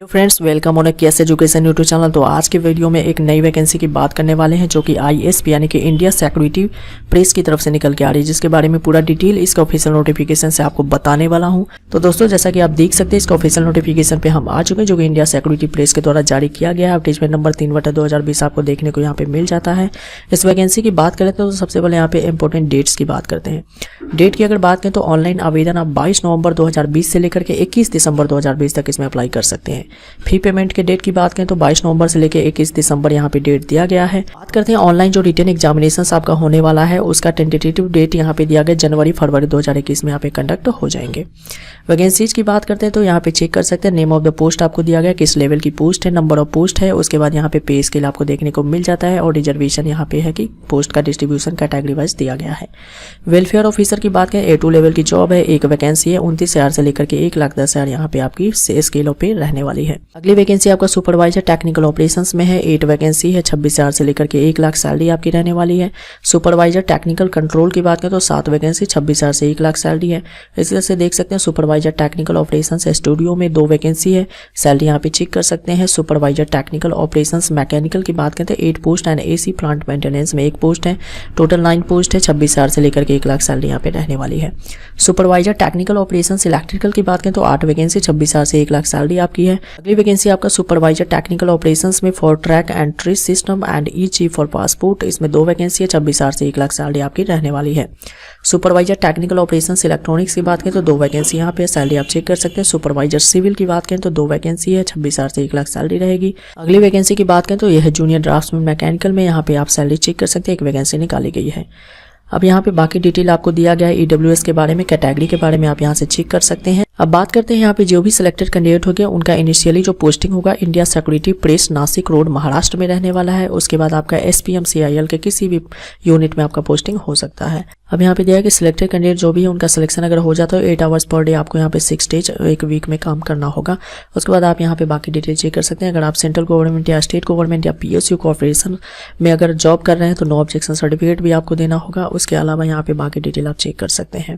Hello friends, welcome on KS education YouTube channel. तो आज के वीडियो में एक नई वैकेंसी की बात करने वाले हैं जो कि आईएसपी यानी कि इंडिया सिक्योरिटी प्रेस की तरफ से निकल के आ रही है, जिसके बारे में पूरा डिटेल इसका ऑफिशियल नोटिफिकेशन से आपको बताने वाला हूं। तो दोस्तों, जैसा कि आप देख सकते हैं, इसका ऑफिशियल नोटिफिकेशन पे हम आ चुके हैं जो कि इंडिया सिक्योरिटी प्रेस के द्वारा जारी किया गया है। एडवर्टाइजमेंट नंबर 3/2020 आपको देखने को यहाँ पे मिल जाता है। इस वैकेंसी की बात करें तो सबसे पहले यहाँ पे इंपॉर्टेंट डेट्स की बात करते हैं। डेट की अगर बात करें तो ऑनलाइन आवेदन आप 22 नवंबर 2020 से लेकर के 21 दिसंबर 2020 तक इसमें अप्लाई कर सकते हैं। फी पेमेंट के डेट की बात करें तो 22 नवंबर से लेकर 21 दिसंबर यहाँ पे डेट दिया गया है। बात करते हैं ऑनलाइन जो रिटन एग्जामिनेशन आपका होने वाला है, उसका टेंटेटिव डेट यहाँ पे दिया गया जनवरी-फरवरी 2021 में यहाँ पे कंडक्ट हो जाएंगे। वैकेंसीज की बात करते हैं तो यहाँ पे चेक कर सकते हैं नेम ऑफ द पोस्ट आपको दिया गया, किस लेवल की पोस्ट है, नंबर ऑफ पोस्ट है, उसके बाद यहाँ पे पे स्केल आपको देखने को मिल जाता है और रिजर्वेशन यहाँ पे है कि पोस्ट का डिस्ट्रीब्यूशन कैटेगरी वाइज दिया गया है। वेलफेयर ऑफिसर की बात करें, A2 लेवल की जॉब है, एक वैकेंसी है, 29,000 से लेकर के 1,10,000 यहाँ पे आपकी स्केलों पे रहने वाली है। अगली वैकेंसी आपका सुपरवाइजर टेक्निकल ऑपरेशंस में है, 8 वैकेंसी है, 26,000 से लेकर के 1 लाख सैलरी आपकी रहने वाली है। सुपरवाइजर टेक्निकल कंट्रोल की बात करें तो 7 वैकेंसी, 26,000 से 1 लाख सैलरी है। इस तरह से देख सकते हैं सुपरवाइजर टेक्निकल ऑपरेशंस स्टूडियो में 2 वैकेंसी है, सैलरी यहाँ पे चेक कर सकते हैं। सुपरवाइजर टेक्निकल ऑपरेशंस मैकेनिकल की बात करते हैं 8 post and AC plant maintenance में 1 पोस्ट है, टोटल 9 पोस्ट है, 26,000 से लेकर के 1 लाख सैलरी यहाँ पे रहने वाली है। सुपरवाइजर टेक्निकल ऑपरेशंस इलेक्ट्रिकल की बात करें तो 8 वैकेंसी, 26,000 से 1 लाख सैलरी आपकी है। अगली वैकेंसी आपका सुपरवाइजर टेक्निकल ऑपरेशंस में for track and trace system and E for passport, इसमें 2 वैकेंसी है, 26,000 से 1 लाख सैलरी आपकी रहने वाली है। सुपरवाइजर टेक्निकल ऑपरेशंस इलेक्ट्रॉनिक्स की बात करें तो 2 वैकेंसी यहाँ पे सैलरी आप चेक कर सकते हैं। सुपरवाइजर सिविल की बात करें तो 2 वैकेंसी है, 26,000 से 1 लाख सैलरी रहेगी। अगली वैकेंसी की बात करें तो यह है जूनियर ड्राफ्ट्समैन मैकेनिकल में, यहाँ पे आप सैलरी चेक कर सकते हैं, 1 वैकेंसी निकाली गई है। अब यहाँ पे बाकी डिटेल आपको दिया गया है EWS के बारे में, कैटेगरी के बारे में आप यहाँ से चेक कर सकते हैं। अब बात करते हैं यहाँ पे जो भी सिलेक्टेड कैंडिडेट हो गया उनका इनिशियली जो पोस्टिंग होगा India security press Nashik road Maharashtra में रहने वाला है। उसके बाद आपका SPM CIL के किसी भी यूनिट में आपका पोस्टिंग हो सकता है। अब यहाँ पे दिया है कि सिलेक्टेड कैंडिडेट जो भी है उनका सिलेक्शन अगर हो जाता है 8 आवर्स पर डे आपको यहाँ पे 6 डेज एक वीक में काम करना होगा। उसके बाद आप यहाँ पे बाकी डिटेल चेक कर सकते हैं। अगर आप सेंट्रल गवर्नमेंट या स्टेट गवर्नमेंट या PSU कॉर्पोरेशन में अगर जॉब कर रहे हैं तो नो ऑब्जेक्शन सर्टिफिकेट भी आपको देना होगा। उसके अलावा यहाँ पे बाकी डिटेल आप चेक कर सकते हैं।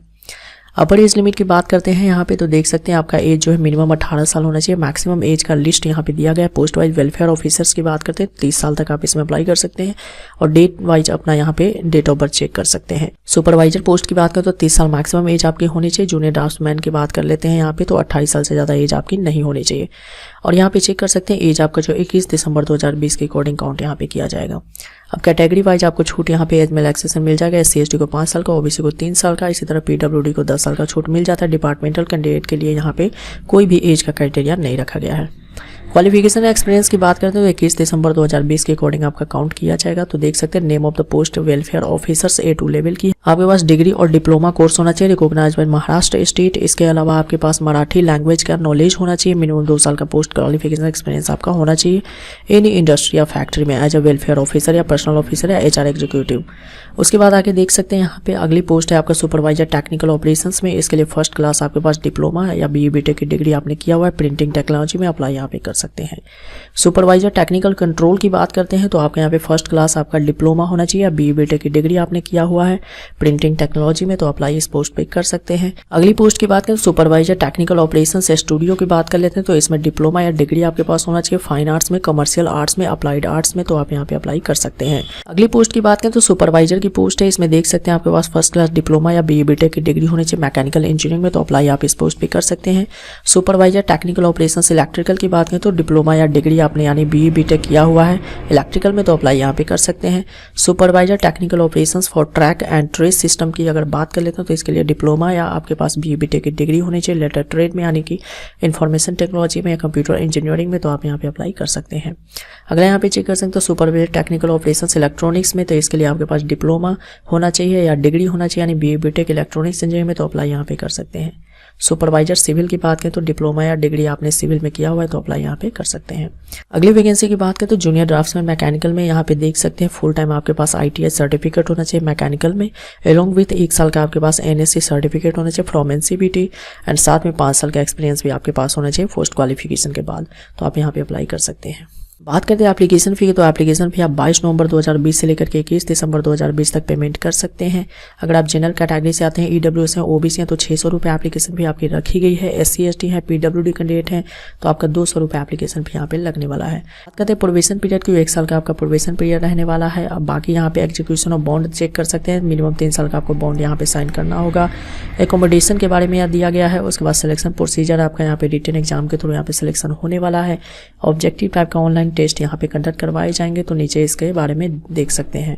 अपर एज लिमिट की बात करते हैं यहाँ पे तो देख सकते हैं आपका एज जो है मिनिमम 18 साल होना चाहिए। मैक्सिमम एज का लिस्ट यहाँ पे दिया गया है। पोस्ट वाइज वेलफेयर ऑफिसर्स की बात करते हैं 30 साल तक आप इसमें अप्लाई कर सकते हैं और डेट वाइज अपना यहाँ पे डेट ऑफ बर्थ चेक कर सकते हैं। सुपरवाइजर पोस्ट की बात करें तो 30 साल मैक्सिमम एज आपकी होनी चाहिए। जूनियर ड्राफ्ट्समैन की बात कर लेते हैं यहाँ पे तो 28 साल से ज़्यादा एज आपकी नहीं होनी चाहिए। और यहाँ पे चेक कर सकते हैं एज आपका जो 21 दिसंबर 2020 के अकॉर्डिंग काउंट यहाँ पे किया जाएगा। अब कैटेगरी वाइज आपको छूट यहाँ पे एज में रिलैक्सेशन मिल जाएगा। SC/ST को 5 साल का, OBC को 3 साल का, इसी तरह PWD को 10 साल का छूट मिल जाता है। डिपार्टमेंटल कैंडिडेट के लिए यहाँ पे कोई भी एज का क्राइटेरिया नहीं रखा गया है। क्वालिफिकेशन एक्सपीरियंस की बात करते हैं तो 21 दिसंबर 2020 के अकॉर्डिंग आपका काउंट किया जाएगा। तो देख सकते हैं name of the post welfare officers A2 level की। आपके पास डिग्री और डिप्लोमा कोर्स होना चाहिए रिकॉग्नाइज्ड बाय महाराष्ट्र स्टेट। इसके अलावा आपके पास मराठी लैंग्वेज का नॉलेज होना चाहिए। मिनिमम 2 साल का पोस्ट क्वालिफिकेशन एक्सपीरियंस आपका होना चाहिए एनी इंडस्ट्री या फैक्ट्री में एज अ वेलफेयर ऑफिसर या पर्सनल ऑफिसर या HR एग्जीक्यूटिव। उसके बाद आके देख सकते हैं यहाँ पे अगली पोस्ट है आपका सुपरवाइजर टेक्निकल ऑपरेशंस में। इसके लिए फर्स्ट क्लास आपके पास डिप्लोमा या BE BTech की डिग्री आपने किया हुआ है, प्रिंटिंग टेक्नोलॉजी में अप्लाई यहाँ पे कर सकते हैं। सुपरवाइजर टेक्निकल कंट्रोल की बात करते हैं तो आपके यहाँ पे फर्स्ट क्लास आपका डिप्लोमा होना चाहिए या BE BTech की डिग्री आपने किया हुआ है प्रिंटिंग टेक्नोलॉजी में, तो अप्लाई इस पोस्ट पे कर सकते हैं। अगली पोस्ट की बात करें सुपरवाइजर टेक्निकल ऑपरेशंस स्टूडियो की बात कर लेते हैं तो इसमें डिप्लोमा या डिग्री आपके पास होना चाहिए फाइन आर्ट्स में, कमर्शियल आर्ट्स में, अप्लाइड आर्ट्स में, तो आप यहाँ पे अप्लाई कर सकते हैं। अगली पोस्ट की बात करें तो सुपरवाइजर की पोस्ट है। इसमें देख सकते हैं आपके पास फर्स्ट क्लास डिप्लोमा या BE BTech की डिग्री होनी चाहिए मैकेनिकल इंजीनियरिंग में, तो अप्लाई आप इस पोस्ट पे कर सकते हैं। सुपरवाइजर टेक्निकल ऑपरेशंस इलेक्ट्रिकल की बात करें तो डिप्लोमा या डिग्री आपने यानी BE BTech किया हुआ है इलेक्ट्रिकल में, तो अप्लाई यहाँ पे कर सकते हैं। Supervisor technical operations for track and trace system की अगर बात कर लेते हैं तो इसके लिए डिप्लोमा या आपके पास BE BTech की डिग्री होनी चाहिए लेटर ट्रेड में यानी कि इंफॉर्मेशन टेक्नोलॉजी में या कंप्यूटर इंजीनियरिंग में, तो आप यहाँ पे अप्लाई कर सकते हैं। अगला यहाँ पे चेक कर सकते हैं तो सुपरवाइजर टेक्निकल ऑपरेशंस इलेक्ट्रॉनिक्स में, तो इसके लिए आपके पास डिप्लोमा होना चाहिए या डिग्री होना चाहिए यानी BE BTech इलेक्ट्रॉनिक्स इंजीनियरिंग में, तो अप्लाई यहाँ पे कर सकते हैं। सुपरवाइजर सिविल की बात करें तो डिप्लोमा या डिग्री आपने सिविल में किया हुआ है तो अप्लाई यहाँ पे कर सकते हैं। अगली वैकेंसी की बात करें तो जूनियर ड्राफ्ट्समैन मैकेनिकल में यहाँ पे देख सकते हैं फुल टाइम आपके पास ITI सर्टिफिकेट होना चाहिए मैकेनिकल में, एलोंग विथ 1 साल का आपके पास NSC सर्टिफिकेट होना चाहिए फ्रॉम NCBT एंड साथ में 5 साल का एक्सपीरियंस भी आपके पास होना चाहिए पोस्ट क्वालिफिकेशन के बाद, तो आप यहाँ पे अप्लाई कर सकते हैं। बात करते हैं एप्लीकेशन फ़ी की, तो एप्लीकेशन फ़ी आप 22 नवंबर 2020 से लेकर के 21 दिसंबर 2020 तक पेमेंट कर सकते हैं। अगर आप जनरल कैटेगरी से आते हैं, ईडब्ल्यूएस हैं, ओबीसी हैं, तो 600 रुपये एप्लीकेशन फ़ी आपकी रखी गई है। एससी एसटी है, पीडब्ल्यूडी कैंडिडेट हैं तो आपका 200 रुपये एप्लीकेशन फ़ी यहाँ पे लगने वाला है। बात करते हैं प्रोबेशन पीरियड की, 1 साल का आपका प्रोबेशन पीरियड रहने वाला है। अब बाकी यहाँ पे एग्जीक्यूशन ऑफ बॉन्ड चेक कर सकते हैं, मिनिमम 3 साल का आपको बॉन्ड यहाँ पे साइन करना होगा। एकोमोडेशन के बारे में यहाँ दिया गया है। उसके बाद सिलेक्शन प्रोसीजर आपका यहाँ पे रिटन एग्जाम के थ्रू यहाँ पे सिलेक्शन होने वाला है। ऑब्जेक्टिव टाइप का ऑनलाइन टेस्ट यहाँ पे कंडक्ट करवाए जाएंगे, तो नीचे इसके बारे में देख सकते हैं।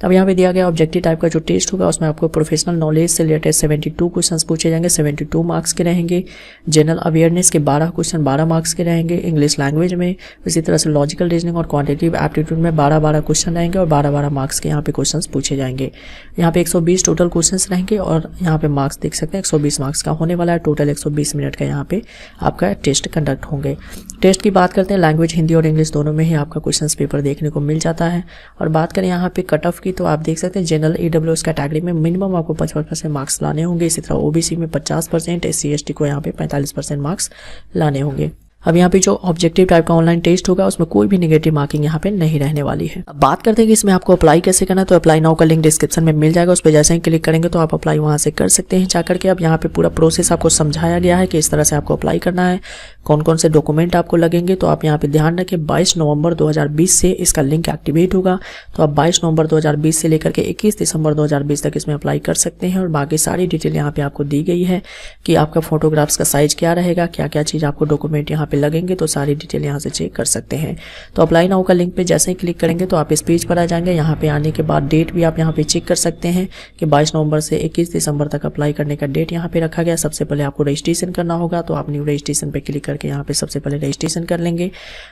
अब यहाँ पे दिया गया ऑब्जेक्टिव टाइप का जो टेस्ट होगा उसमें आपको प्रोफेशनल नॉलेज से रिलेटेड 72 क्वेश्चंस पूछे जाएंगे, 72 मार्क्स के रहेंगे। जनरल अवेयरनेस के 12 क्वेश्चन 12 मार्क्स के रहेंगे इंग्लिश लैंग्वेज में। इसी तरह से लॉजिकल रीजनिंग और क्वांटिटेटिव एप्टीट्यूड में 12-12 क्वेश्चन रहेंगे और 12-12 मार्क्स के यहाँ पे क्वेश्चन पूछे जाएंगे। यहाँ पे 120 टोटल क्वेश्चन रहेंगे और यहाँ पे मार्क्स देख सकते हैं 120 मार्क्स का होने वाला है। टोटल 120 मिनट का यहाँ पे आपका टेस्ट कंडक्ट होंगे। टेस्ट की बात करते हैं, लैंग्वेज हिंदी और इंग्लिश दोनों में ही आपका क्वेश्चन पेपर देखने को मिल जाता है। और बात करें यहाँ पे कट ऑफ की, तो आप देख सकते हैं जनरल ईडब्ल्यूएस कैटेगरी में मिनिमम आपको 55% मार्क्स लाने होंगे। इसी तरह ओबीसी में 50%, एससी एसटी को यहाँ पे 45% मार्क्स लाने होंगे। अब यहाँ पे जो ऑब्जेक्टिव टाइप का ऑनलाइन टेस्ट होगा उसमें कोई भी नेगेटिव मार्किंग यहाँ पे नहीं रहने वाली है। अब बात करते हैं कि इसमें आपको अप्लाई कैसे करना है, तो अप्लाई नाउ का लिंक डिस्क्रिप्शन में मिल जाएगा, उस पर जैसे ही क्लिक करेंगे तो आप अप्लाई वहाँ से कर सकते हैं जाकर के। अब यहाँ पे पूरा प्रोसेस आपको समझाया गया है कि इस तरह से आपको अप्लाई करना है, कौन कौन से डॉक्यूमेंट आपको लगेंगे। तो आप यहाँ पे ध्यान रखें 22 नवंबर 2020 से इसका लिंक एक्टिवेट होगा, तो आप 22 नवंबर 2020 से लेकर के 21 दिसंबर 2020 तक इसमें अप्लाई कर सकते हैं। और बाकी सारी डिटेल यहाँ पे आपको दी गई है कि आपका फोटोग्राफ्स का साइज क्या रहेगा, क्या क्या चीज़ आपको डॉक्यूमेंट यहाँ पे लगेंगे, तो सारी डिटेल यहाँ से चेक कर सकते हैं। तो अप्लाई नाउ का लिंक पे जैसे ही क्लिक करेंगे तो आप इस पेज पर आ जाएंगे। यहाँ पे आने के बाद डेट भी आप यहाँ पे चेक कर सकते हैं कि 22 नवंबर से 21 दिसंबर तक अप्लाई करने का डेट यहाँ पे रखा गया। सबसे पहले आपको रजिस्ट्रेशन करना होगा, तो आप न्यू रजिस्ट्रेशन पे क्लिक करके यहाँ पे सबसे पहले रजिस्ट्रेशन कर लेंगे।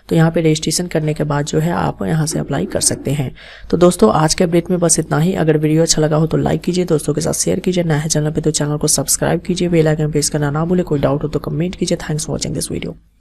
तो यहाँ पे रजिस्ट्रेशन करने के बाद जो है आप यहाँ से अप्लाई कर सकते हैं। तो दोस्तों आज के अपडेट में बस इतना ही। अगर वीडियो अच्छा लगा हो तो लाइक कीजिए, दोस्तों के साथ शेयर कीजिए, नया है चैनल पे तो चैनल को सब्सक्राइब कीजिए, बेल आइकन प्रेस करना ना भूले। कोई डाउट हो तो कमेंट कीजिए। Thanks for watching this video.